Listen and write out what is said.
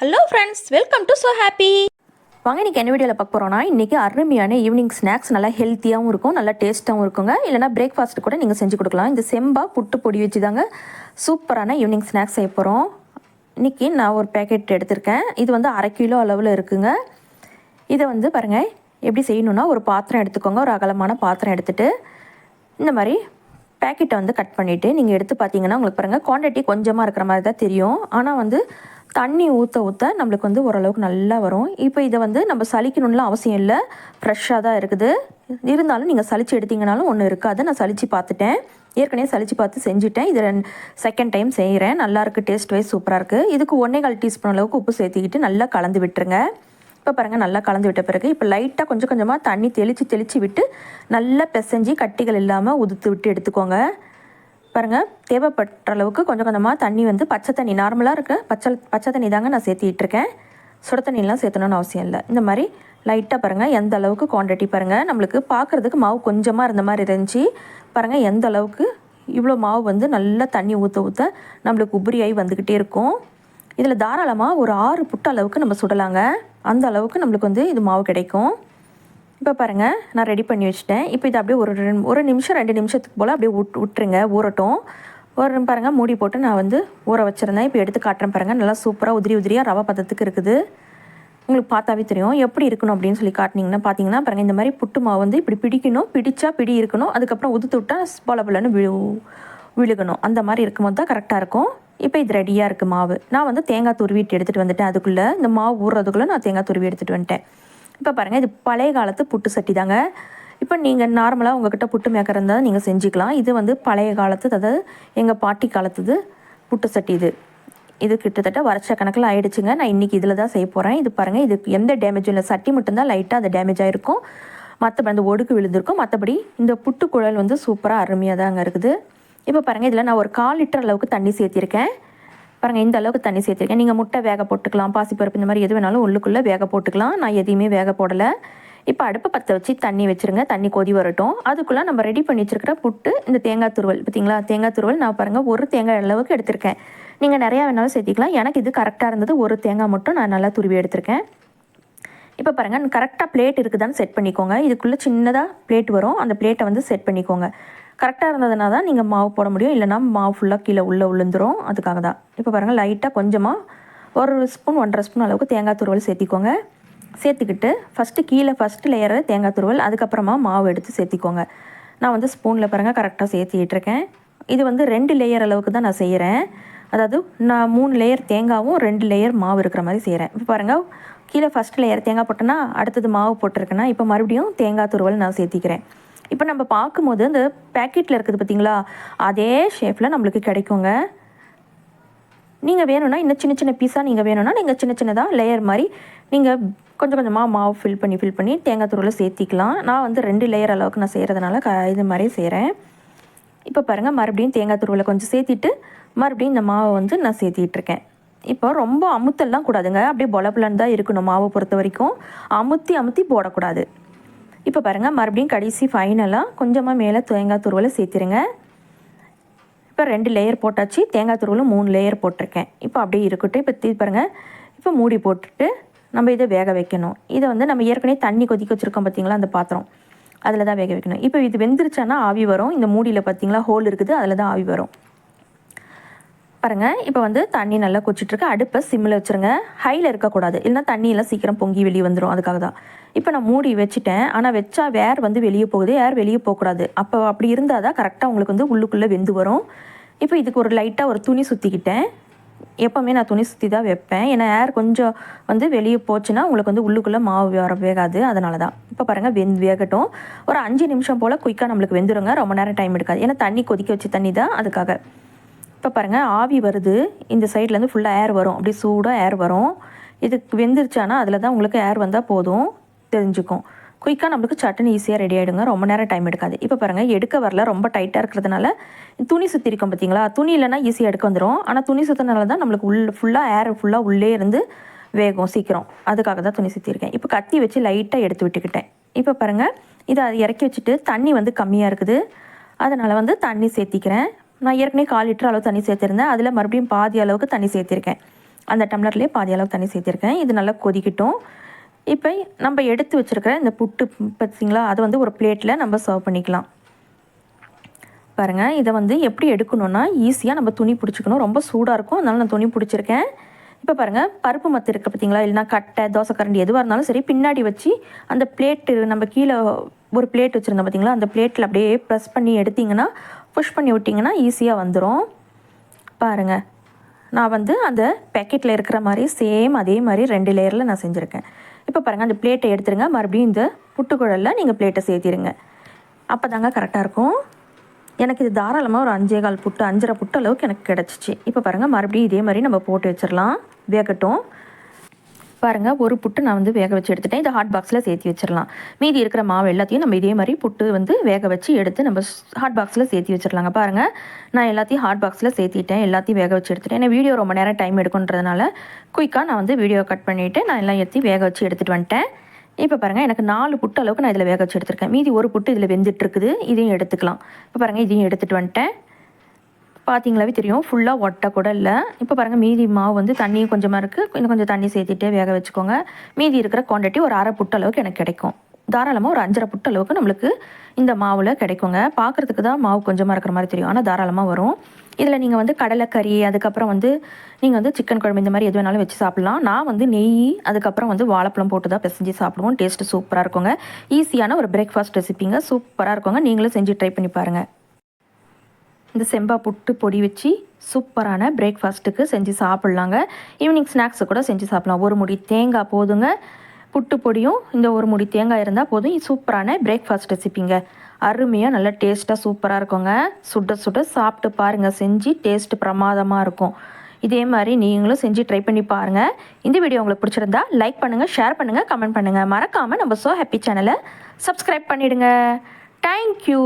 Hello friends, welcome to so happy. வாங்க இன்றைக்கி என்ன வீடியோவில் பார்க்க போகிறோன்னா, இன்றைக்கி அருமையான ஈவினிங் ஸ்நாக்ஸ் நல்லா ஹெல்த்தியாகவும் இருக்கும், நல்லா டேஸ்ட்டாகவும் இருக்குங்க. இல்லைனா பிரேக்ஃபாஸ்ட் கூட நீங்கள் செஞ்சு கொடுக்கலாம். இந்த செம்பா புட்டு பொடி வச்சு தாங்க சூப்பரான ஈவினிங் ஸ்நாக்ஸ் செய்ய போகிறோம். இன்றைக்கி நான் ஒரு பேக்கெட் எடுத்திருக்கேன். இது வந்து 1/2 கிலோ அளவில் இருக்குங்க. இதை வந்து பாருங்கள் எப்படி செய்யணுன்னா, ஒரு பாத்திரம் எடுத்துக்கோங்க. ஒரு அகலமான பாத்திரம் எடுத்துகிட்டு இந்த மாதிரி பேக்கெட்டை வந்து கட் பண்ணிவிட்டு நீங்கள் எடுத்து பார்த்தீங்கன்னா உங்களுக்கு பாருங்கள் குவான்டிட்டி கொஞ்சமாக இருக்கிற மாதிரி தான் தெரியும். ஆனால் வந்து தண்ணி ஊற்ற ஊற்ற நம்மளுக்கு வந்து ஓரளவுக்கு நல்லா வரும். இப்போ இதை வந்து நம்ம சலிக்கணும்லாம் அவசியம் இல்லை, ஃப்ரெஷ்ஷாக தான் இருக்குது. இருந்தாலும் நீங்கள் சலித்து எடுத்திங்கனாலும் ஒன்றும் இருக்காது. நான் சலித்து பார்த்துட்டேன், ஏற்கனவே சலித்து பார்த்து செஞ்சுட்டேன். இது செகண்ட் டைம் செய்கிறேன். நல்லாயிருக்கு, டேஸ்ட் வைஸ் சூப்பராக இருக்குது. இதுக்கு 1/4 டீஸ்பூன் அளவுக்கு உப்பு சேர்த்திக்கிட்டு நல்லா கலந்து விட்டுருங்க. இப்போ பாருங்கள் நல்லா கலந்து விட்ட பிறகு இப்போ லைட்டாக கொஞ்சம் கொஞ்சமாக தண்ணி தெளித்து விட்டு நல்லா பிசைஞ்சு கட்டிகள் இல்லாமல் உதுத்து விட்டு எடுத்துக்கோங்க. பாருங்கள் தேவைப்பட்ட அளவுக்கு கொஞ்சம் கொஞ்சமாக தண்ணி வந்து பச்சை தண்ணி நார்மலாக இருக்க பச்சை தண்ணி தாங்க நான் சேர்த்திட்ருக்கேன். சுட தண்ணியெலாம் சேர்த்தணும்னு அவசியம் இல்லை. இந்த மாதிரி லைட்டாக பாருங்கள் எந்த அளவுக்கு குவான்டிட்டி பாருங்கள். நம்மளுக்கு பார்க்குறதுக்கு மாவு கொஞ்சமாக இருந்த மாதிரி இருந்துச்சு. பாருங்கள் எந்த அளவுக்கு இவ்வளோ மாவு வந்து நல்லா தண்ணி ஊற்ற நம்மளுக்கு உபரியாகி வந்துக்கிட்டே இருக்கும். இதில் தாராளமாக ஒரு 6 புட்டு அளவுக்கு நம்ம சுடலாங்க. அந்த அளவுக்கு நம்மளுக்கு வந்து இது மாவு கிடைக்கும். இப்போ பாருங்கள் நான் ரெடி பண்ணி வச்சுட்டேன். இப்போ இதை அப்படியே ஒரு நிமிஷம் 2 நிமிஷத்துக்கு போல் அப்படியே விட்டுருங்க, ஊறட்டும். பாருங்கள் மூடி போட்டு நான் வந்து ஊற வச்சுருந்தேன். இப்போ எடுத்து காட்டுறேன் பாருங்கள். நல்லா சூப்பராக உதிரியாக ரவை பதத்துக்கு இருக்குது. உங்களுக்கு பார்த்தாவே தெரியும் எப்படி இருக்கணும் அப்படின்னு சொல்லி காட்டினீங்கன்னா பார்த்தீங்கன்னா பாருங்கள் இந்த மாதிரி புட்டு மாவு வந்து இப்படி பிடிக்கணும், பிடிச்சா பிடி இருக்கணும். அதுக்கப்புறம் உதுத்து விட்டால் போலன்னு விழுகணும். அந்த மாதிரி இருக்கும்போது தான் கரெக்டாக இருக்கும். இப்போ இது ரெடியாக இருக்குது மாவு. நான் வந்து தேங்காய் துருவிட்டு எடுத்துகிட்டு வந்துட்டேன். அதுக்குள்ளே இந்த மாவு ஊறுறதுக்குள்ளே நான் தேங்காய் துருவி எடுத்துகிட்டு வந்துட்டேன். இப்போ பாருங்கள் இது பழைய காலத்து புட்டு சட்டி தாங்க. இப்போ நீங்கள் நார்மலாக உங்கள்கிட்ட புட்டு மேக்கர் இருந்தால் நீங்கள் செஞ்சுக்கலாம். இது வந்து பழைய காலத்து, அதாவது எங்கள் பாட்டி காலத்துது புட்டு சட்டி. இது கிட்டத்தட்ட வருஷ கணக்கில் ஆகிடுச்சுங்க. நான் இன்றைக்கி இதில் தான் செய்ய போகிறேன். இது பாருங்கள் இதுக்கு எந்த டேமேஜும் இல்லை. சட்டி மட்டும்தான் லைட்டாக அது டேமேஜ் ஆகிருக்கும், மற்றபடி அந்த ஒடுக்கு விழுந்திருக்கும். மற்றபடி இந்த புட்டு குழல் வந்து சூப்பராக அருமையாக தான் அங்கே இருக்குது. இப்போ பாருங்கள் இதில் நான் ஒரு 1/4 லிட்டர் அளவுக்கு தண்ணி சேர்த்திருக்கேன். பாருங்கள் இந்த அளவுக்கு தண்ணி சேர்த்திருக்கேன். நீங்கள் முட்டை வேக போட்டுக்கலாம், பாசிப்பருப்பு இந்த மாதிரி எது வேணாலும் உள்ளுக்குள்ளே வேக போட்டுக்கலாம். நான் எதையுமே வேக போடலை. இப்போ அடுப்பை பற்ற வச்சு தண்ணி வச்சுருங்க. தண்ணி கொதி வரட்டும். அதுக்குள்ளே நம்ம ரெடி பண்ணி வச்சுருக்கிற புட்டு இந்த தேங்காய் துருவல் பார்த்திங்களா, தேங்காய் துருவல் நான் பாருங்கள் ஒரு தேங்காய் அளவுக்கு எடுத்திருக்கேன். நீங்கள் நிறையா வேணாலும் சேர்த்திக்கலாம். எனக்கு இது கரெக்டாக இருந்தது. ஒரு தேங்காய் மட்டும் நான் நல்லா துருவி எடுத்திருக்கேன். இப்போ பாருங்கள் கரெக்டாக பிளேட் இருக்குதான்னு செட் பண்ணிக்கோங்க. இதுக்குள்ளே சின்னதாக பிளேட் வரும், அந்த பிளேட்டை வந்து செட் பண்ணிக்கோங்க. கரெக்டாக இருந்ததுனா தான் நீங்கள் மாவு போட முடியும், இல்லைனா மாவு ஃபுல்லாக கீழே விழுந்துடும். அதுக்காக தான். இப்போ பாருங்கள் லைட்டாக கொஞ்சமாக 1 ஸ்பூன் 1/2 ஸ்பூன் அளவுக்கு தேங்காய் துருவல் சேர்த்திக்கோங்க. சேர்த்துக்கிட்டு ஃபஸ்ட்டு லேயரை தேங்காய் துருவல், அதுக்கப்புறமா மாவு எடுத்து சேர்த்திக்கோங்க. நான் வந்து ஸ்பூனில் பாருங்கள் கரெக்டாக சேர்த்திக்கிட்டுருக்கேன். இது வந்து 2 லேயர் அளவுக்கு தான் நான் செய்கிறேன். அதாவது நான் 3 லேயர் தேங்காவும் 2 லேயர் மாவு இருக்கிற மாதிரி செய்கிறேன். இப்போ பாருங்கள் கீழே ஃபஸ்ட் லேயர் தேங்காய் போட்டேன்னா அடுத்தது மாவு போட்டிருக்கேன்னா இப்போ மறுபடியும் தேங்காய் துருவல் நான் சேர்த்திக்கிறேன். இப்போ நம்ம பார்க்கும்போது இந்த பேக்கெட்டில் இருக்குது பார்த்திங்களா, அதே ஷேப்பில் நம்மளுக்கு கிடைக்குங்க. நீங்கள் வேணும்னா இன்னும் சின்ன சின்ன பீஸாக நீங்கள் வேணும்னா நீங்கள் சின்ன சின்னதாக லேயர் மாதிரி நீங்கள் கொஞ்சம் கொஞ்சமாக மாவு ஃபில் பண்ணி தேங்காய் துருவலை சேர்த்திக்கலாம். நான் வந்து 2 லேயர் அளவுக்கு நான் செய்கிறதுனால இது மாதிரி செய்கிறேன். இப்போ பாருங்கள் மறுபடியும் தேங்காய் துருவலை கொஞ்சம் சேர்த்திட்டு மறுபடியும் இந்த மாவை வந்து நான் சேர்த்திட்ருக்கேன். இப்போ ரொம்ப அமுத்தெல்லாம் கூடாதுங்க, அப்படியே பொலப்புலன்னு தான் இருக்கணும். மாவை பொறுத்த வரைக்கும் அமுத்தி போடக்கூடாது. இப்போ பாருங்கள் மறுபடியும் கடைசி ஃபைனலாக கொஞ்சமாக மேலே தேங்காய் துருவலை சேர்த்திருங்க. இப்போ 2 லேயர் போட்டாச்சு, தேங்காய் துருவலும் 3 லேயர் போட்டிருக்கேன். இப்போ அப்படியே இருக்கட்டும். இப்போ பாருங்கள் இப்போ மூடி போட்டுட்டு நம்ம இதை வேக வைக்கணும். இதை வந்து நம்ம ஏற்கனவே தண்ணி கொதிக்க வச்சுருக்கோம் பார்த்திங்களா, அந்த பாத்திரம் அதில் தான் வேக வைக்கணும். இப்போ இது வெந்துருச்சானா ஆவி வரும். இந்த மூடியில் பார்த்திங்களா ஹோல் இருக்குது, அதில் தான் ஆவி வரும். பாருங்கள் இப்போ வந்து தண்ணி நல்லா கொச்சிட்ருக்கு. அடுப்பை சிம்மில் வச்சுருங்க, ஹையில் இருக்கக்கூடாது, இல்லைனா தண்ணியெல்லாம் சீக்கிரம் பொங்கி வெளியே வந்துடும். அதுக்காக தான் இப்போ நான் மூடி வச்சுட்டேன். ஆனால் வச்சா ஏர் வந்து வெளியே போகுது, ஏர் வெளியே போகக்கூடாது. அப்போ அப்படி இருந்தால் தான் கரெக்டாக உங்களுக்கு வந்து உள்ளுக்குள்ளே வெந்து வரும். இப்போ இதுக்கு ஒரு லைட்டாக ஒரு துணி சுற்றிக்கிட்டேன். எப்போவுமே நான் துணி சுற்றி தான் வைப்பேன், ஏன்னா ஏர் கொஞ்சம் வந்து வெளியே போச்சுன்னா உங்களுக்கு வந்து உள்ளுக்குள்ளே மாவு வேகாது. அதனால தான். இப்போ பாருங்கள் வேகட்டும். ஒரு 5 நிமிஷம் போல் குயிக்காக நம்மளுக்கு வெந்துடுங்க. ரொம்ப நேரம் டைம் எடுக்காது, ஏன்னா தண்ணி கொதிக்க வச்ச தண்ணி தான், அதுக்காக. இப்போ பாருங்கள் ஆவி வருது. இந்த சைட்லேருந்து ஃபுல்லாக ஏர் வரும், அப்படியே சூடாக ஏர் வரும். இதுக்கு வெந்துருச்சானா அதில் தான் உங்களுக்கு ஏர் வந்தால் போதும், தெரிஞ்சுக்கும். குயிக்காக நம்மளுக்கு சட்னி ஈஸியாக ரெடி ஆகிடுங்க. ரொம்ப நேரம் டைம் எடுக்காது. இப்போ பாருங்கள் எடுக்க வரல, ரொம்ப டைட்டாக இருக்கிறதுனால துணி சுற்றிருக்கோம் பார்த்திங்களா, துணி இல்லைனா ஈஸியாக எடுக்க வந்துடும். ஆனால் துணி சுற்றினால தான் நம்மளுக்கு ஃபுல்லாக ஏர் ஃபுல்லாக உள்ளே இருந்து வேகும் சீக்கிரம். அதுக்காக தான் துணி சுற்றிருக்கேன். இப்போ கத்தி வச்சு லைட்டாக எடுத்து விட்டுக்கிட்டேன். இப்போ பாருங்கள் இதை இறக்கி வச்சுட்டு தண்ணி வந்து கம்மியாக இருக்குது, அதனால் வந்து தண்ணி சேர்த்திக்கிறேன். நான் ஏற்கனவே 1/4 லிட்டர் அளவு தண்ணி சேர்த்திருந்தேன், அதில் மறுபடியும் பாதி அளவுக்கு தண்ணி சேர்த்திருக்கேன். அந்த டம்ளர்லேயே பாதி அளவு தண்ணி சேர்த்திருக்கேன். இது நல்லா கொதிக்கட்டும். இப்போ நம்ம எடுத்து வச்சுருக்கிற இந்த புட்டு பார்த்தீங்களா, அதை வந்து ஒரு பிளேட்டில் நம்ம சர்வ் பண்ணிக்கலாம். பாருங்கள், இதை வந்து எப்படி எடுக்கணுன்னா ஈஸியாக நம்ம துணி பிடிச்சிக்கணும். ரொம்ப சூடாக இருக்கும், அதனால நான் துணி பிடிச்சிருக்கேன். இப்போ பாருங்கள், பருப்பு மத்து இருக்குது பார்த்தீங்களா, இல்லைனா கட்டை தோசைக்கரண்டி எதுவாக இருந்தாலும் சரி, பின்னாடி வச்சு அந்த பிளேட்டு நம்ம கீழே ஒரு பிளேட் வச்சுருந்தோம் பார்த்தீங்களா, அந்த பிளேட்டில் அப்படியே ப்ரெஸ் பண்ணி எடுத்திங்கன்னா, புஷ் பண்ணி விட்டிங்கன்னா ஈஸியாக வந்துடும். பாருங்கள், நான் வந்து அந்த பேக்கெட்டில் இருக்கிற மாதிரி சேம் அதே மாதிரி 2 லேயரில் நான் செஞ்சுருக்கேன். இப்போ பாருங்கள், அந்த பிளேட்டை எடுத்துருங்க. மறுபடியும் இந்த புட்டுக்குழலில் நீங்கள் பிளேட்டை சேர்த்திடுங்க. அப்போ தாங்க கரெக்டாக இருக்கும். எனக்கு இது தாராளமாக ஒரு 5.25 புட்டு 5.5 புட்டு அளவுக்கு எனக்கு கிடச்சிச்சு. இப்போ பாருங்கள், மறுபடியும் இதே மாதிரி நம்ம போட்டு வச்சிடலாம், வேகட்டும். பாருங்கள், ஒரு புட்டு நான் வந்து வேக வச்சு எடுத்துட்டேன். இதை ஹாட் பாக்ஸில் சேர்த்து வச்சிடலாம். மீதி இருக்கிற மாவு எல்லாத்தையும் நம்ம இதே மாதிரி புட்டு வந்து வேக வச்சு எடுத்து நம்ம ஹாட் பாக்ஸில் சேர்த்து வச்சிடலாங்க. பாருங்கள், நான் எல்லாத்தையும் ஹாட் பாக்ஸில் சேர்த்திட்டேன், எல்லாத்தையும் வேக வச்சு எடுத்துட்டேன். ஏன்னா வீடியோ ரொம்ப நேரம் டைம் எடுக்குன்றதுனால குயிக்காக நான் வந்து வீடியோ கட் பண்ணிவிட்டு நான் எல்லாம் ஏற்றி வேக வச்சு எடுத்துகிட்டு வந்துட்டேன். இப்போ பாருங்கள், எனக்கு 4 புட்டு அளவுக்கு நான் இதில் வேக வச்சு எடுத்துருக்கேன். மீதி ஒரு புட்டு இதில் வெந்துட்டுருக்குது, இதையும் எடுத்துக்கலாம். இப்போ பாருங்கள், இதையும் எடுத்துகிட்டு வந்துட்டேன். பார்த்தீங்களாவே தெரியும், ஃபுல்லாக ஒட்டை கூட இல்லை. இப்போ பாருங்கள், மீதி மாவு வந்து தண்ணியும் கொஞ்சமாக இருக்குது, இன்னும் கொஞ்சம் தண்ணி சேர்த்துட்டே வேக வச்சுக்கோங்க. மீதி இருக்கிற குவான்டிட்டி ஒரு 1/2 புட்டு அளவுக்கு எனக்கு கிடைக்கும். தாராளமாக ஒரு 5.5 புட்டு அளவுக்கு நம்மளுக்கு இந்த மாவில் கிடைக்குங்க. பார்க்குறதுக்கு தான் மாவு கொஞ்சமாக இருக்கிற மாதிரி தெரியும், ஆனால் தாராளமாக வரும். இதில் நீங்கள் வந்து கடலைக்கறி, அதுக்கப்புறம் வந்து நீங்கள் வந்து சிக்கன் குழம்பு இந்த மாதிரி எது வேணாலும் வச்சு சாப்பிட்லாம். நான் வந்து நெய், அதுக்கப்புறம் வந்து வாழைப்பழம் போட்டு தான் பிசைஞ்சு சாப்பிடுவோம். டேஸ்ட்டு சூப்பராக இருக்குங்க. ஈஸியான ஒரு பிரேக்ஃபாஸ்ட் ரெசிப்பிங்க, சூப்பராக இருக்குங்க. நீங்களும் செஞ்சு ட்ரை பண்ணி பாருங்கள். இந்த செம்பா புட்டு பொடி வச்சு சூப்பரான பிரேக்ஃபாஸ்ட்டுக்கு செஞ்சு சாப்பிட்லாங்க. ஈவினிங் ஸ்நாக்ஸு கூட செஞ்சு சாப்பிட்லாம். ஒரு முடி தேங்காய் போதுங்க, புட்டு பொடியும் இந்த ஒரு முடி தேங்காய் இருந்தால் போதும். சூப்பரான பிரேக்ஃபாஸ்ட் ரெசிப்பிங்க. அருமையாக நல்லா டேஸ்ட்டாக சூப்பராக இருக்குங்க. சுட சுட சாப்பிட்டு பாருங்கள், செஞ்சு டேஸ்ட்டு பிரமாதமாக இருக்கும். இதே மாதிரி நீங்களும் செஞ்சு ட்ரை பண்ணி பாருங்கள். இந்த வீடியோ உங்களுக்கு பிடிச்சிருந்தா லைக் பண்ணுங்கள், ஷேர் பண்ணுங்கள், கமெண்ட் பண்ணுங்கள். மறக்காமல் நம்ம சோ ஹாப்பி சேனலை சப்ஸ்கிரைப் பண்ணிவிடுங்க. தேங்க்யூ.